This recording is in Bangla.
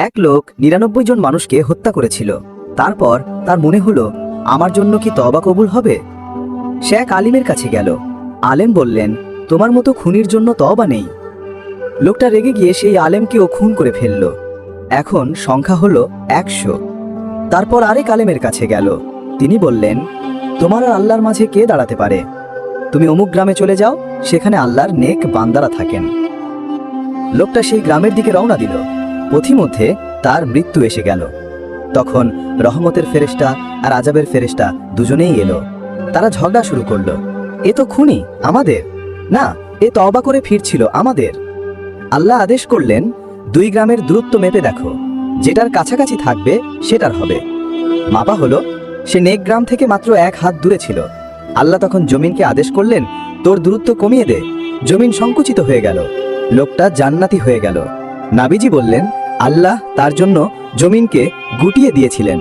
এক লোক ৯৯ জন মানুষকে হত্যা করেছিল। তারপর তার মনে হলো, আমার জন্য কি তওবা কবুল হবে? সে এক আলিমের কাছে গেল। আলেম বললেন, তোমার মতো খুনির জন্য তওবা নেই। লোকটা রেগে গিয়ে সেই আলেমকেও খুন করে ফেলল। এখন সংখ্যা হলো ১০০। তারপর আরেক আলেমের কাছে গেল। তিনি বললেন, তোমার আর আল্লাহর মাঝে কে দাঁড়াতে পারে? তুমি অমুক গ্রামে চলে যাও, সেখানে আল্লাহর নেক বান্দারা থাকেন। লোকটা সেই গ্রামের দিকে রওনা দিল। পথিমধ্যে তার মৃত্যু এসে গেল। তখন রহমতের ফেরেশতা আর আযাবের ফেরেশতা দুজনেই এলো। তারা ঝগড়া শুরু করলো, এ তো খুনি আমাদের না, এ তওবা করে ফিরছিল আমাদের। আল্লাহ আদেশ করলেন, ২ গ্রামের দূরত্ব মেপে দেখো, যেটার কাছাকাছি থাকবে সেটার হবে। মাপা হলো, সে নেক গ্রাম থেকে মাত্র ১ হাত দূরে ছিল। আল্লাহ তখন জমিনকে আদেশ করলেন, তোর দূরত্ব কমিয়ে দে। জমিন সংকুচিত হয়ে গেল। লোকটা জান্নাতি হয়ে গেল। নাবিজি বললেন, আল্লাহ তার জন্য জমিনকে গুটিয়ে দিয়েছিলেন।